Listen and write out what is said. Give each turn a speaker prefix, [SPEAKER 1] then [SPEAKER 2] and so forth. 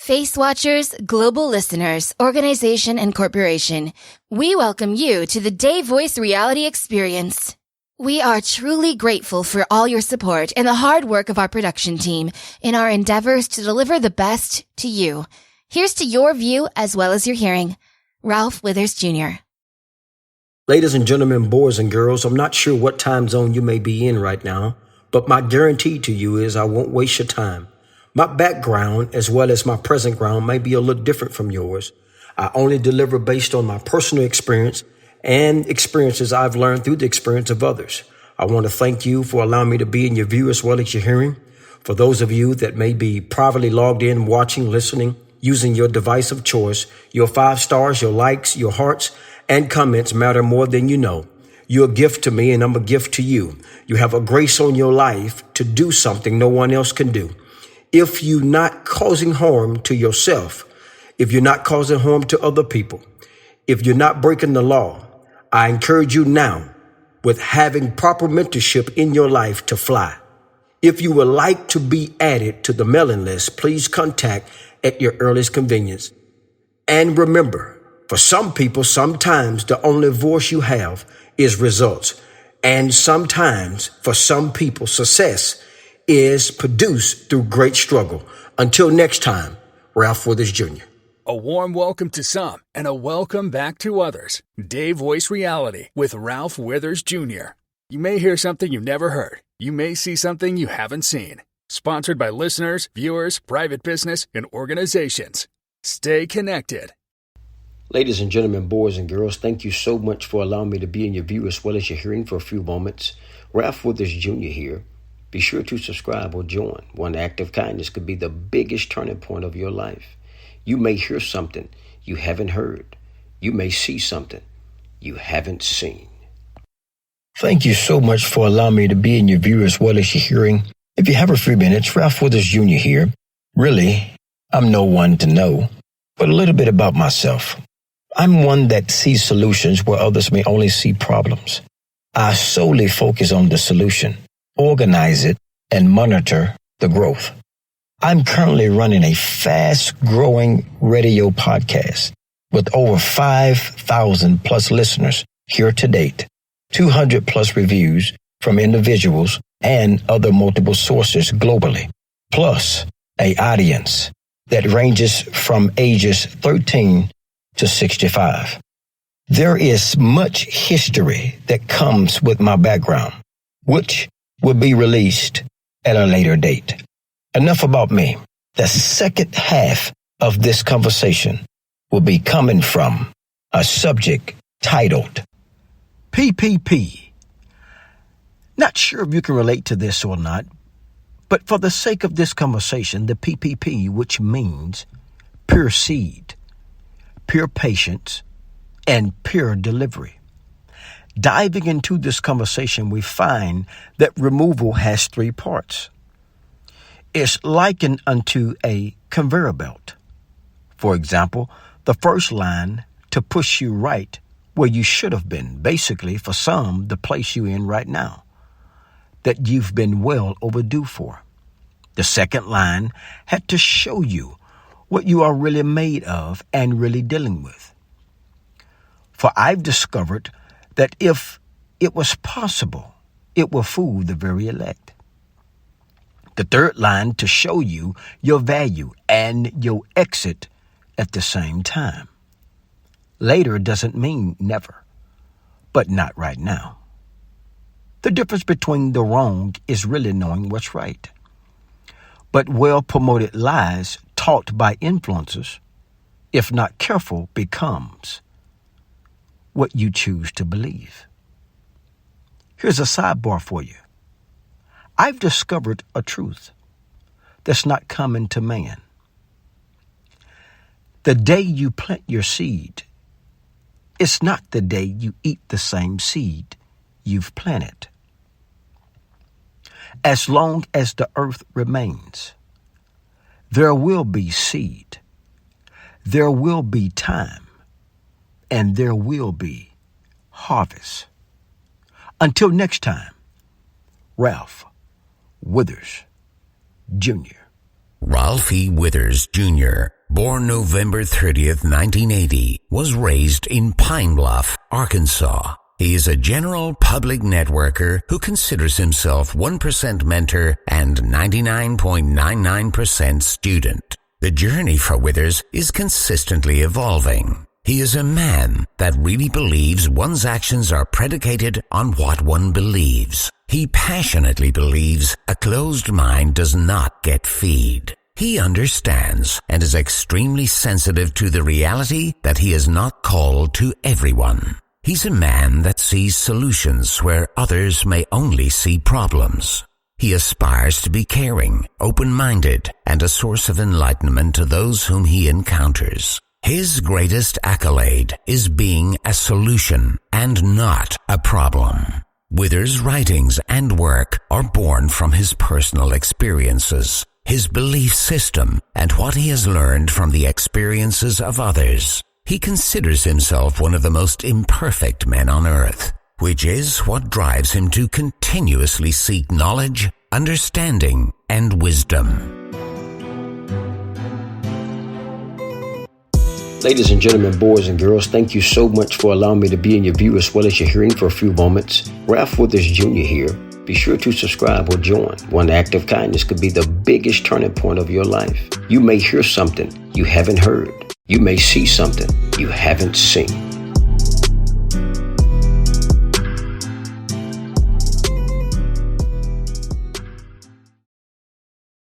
[SPEAKER 1] Face Watchers, global listeners, organization, and corporation, we welcome you to the Day Voice Reality Experience. We are truly grateful for all your support and the hard work of our production team in our endeavors to deliver the best to you. Here's to your view as well as your hearing. Ralph Withers, Jr.
[SPEAKER 2] Ladies and gentlemen, boys and girls, I'm not sure what time zone you may be in right now, but my guarantee to you is I won't waste your time. My background, as well as my present ground, may be a little different from yours. I only deliver based on my personal experience and experiences I've learned through the experience of others. I want to thank you for allowing me to be in your view as well as your hearing. For those of you that may be privately logged in, watching, listening, using your device of choice, your 5 stars, your likes, your hearts, and comments matter more than you know. You're a gift to me and I'm a gift to you. You have a grace on your life to do something no one else can do. If you're not causing harm to yourself, if you're not causing harm to other people, if you're not breaking the law, I encourage you now with having proper mentorship in your life to fly. If you would like to be added to the mailing list, please contact at your earliest convenience. And remember, for some people, sometimes the only voice you have is results. And sometimes for some people, success is produced through great struggle. Until next time, Ralph Withers, Jr.
[SPEAKER 3] A warm welcome to some and a welcome back to others. Day Voice Reality with Ralph Withers, Jr. You may hear something you've never heard. You may see something you haven't seen. Sponsored by listeners, viewers, private business, and organizations. Stay connected.
[SPEAKER 2] Ladies and gentlemen, boys and girls, thank you so much for allowing me to be in your view as well as your hearing for a few moments. Ralph Withers, Jr. here. Be sure to subscribe or join. One act of kindness could be the biggest turning point of your life. You may hear something you haven't heard. You may see something you haven't seen. Thank you so much for allowing me to be in your view as well as your hearing. If you have a few minutes, Ralph Withers, Jr. here. Really, I'm no one to know, but a little bit about myself. I'm one that sees solutions where others may only see problems. I solely focus on the solution, organize it, and monitor the growth. I'm currently running a fast-growing radio podcast with over 5,000 plus listeners here to date, 200 plus reviews from individuals and other multiple sources globally, plus an audience that ranges from ages 13 to 65. There is much history that comes with my background, which will be released at a later date. Enough about me. The second half of this conversation will be coming from a subject titled PPP. Not sure if you can relate to this or not, but for the sake of this conversation, the PPP, which means pure seed, pure patience, and pure delivery. Diving into this conversation, we find that removal has 3 parts. It's likened unto a conveyor belt. For example, the first line to push you right where you should have been, basically for some, the place you're in right now, that you've been well overdue for. The second line had to show you what you are really made of and really dealing with. For I've discovered that if it was possible, it will fool the very elect. The third line to show you your value and your exit at the same time. Later doesn't mean never, but not right now. The difference between the wrong is really knowing what's right. But well-promoted lies taught by influencers, if not careful, becomes what you choose to believe. Here's a sidebar for you. I've discovered a truth that's not common to man. The day you plant your seed, it's not the day you eat the same seed you've planted. As long as the earth remains, there will be seed, there will be time, and there will be harvest. Until next time, Ralph Withers, Jr.
[SPEAKER 4] Ralphie Withers, Jr. born November 30th, 1980, was raised in Pine Bluff, Arkansas. He is a general public networker who considers himself 1% mentor and 99.99% student. The journey for Withers is consistently evolving. He is a man that really believes one's actions are predicated on what one believes. He passionately believes a closed mind does not get fed. He understands and is extremely sensitive to the reality that he is not called to everyone. He's a man that sees solutions where others may only see problems. He aspires to be caring, open-minded, and a source of enlightenment to those whom he encounters. His greatest accolade is being a solution and not a problem. Withers' writings and work are born from his personal experiences, his belief system, and what he has learned from the experiences of others. He considers himself one of the most imperfect men on earth, which is what drives him to continuously seek knowledge, understanding, and wisdom.
[SPEAKER 2] Ladies and gentlemen, boys and girls, thank you so much for allowing me to be in your view as well as your hearing for a few moments. Ralph Withers Jr. here. Be sure to subscribe or join. One act of kindness could be the biggest turning point of your life. You may hear something you haven't heard. You may see something you haven't seen.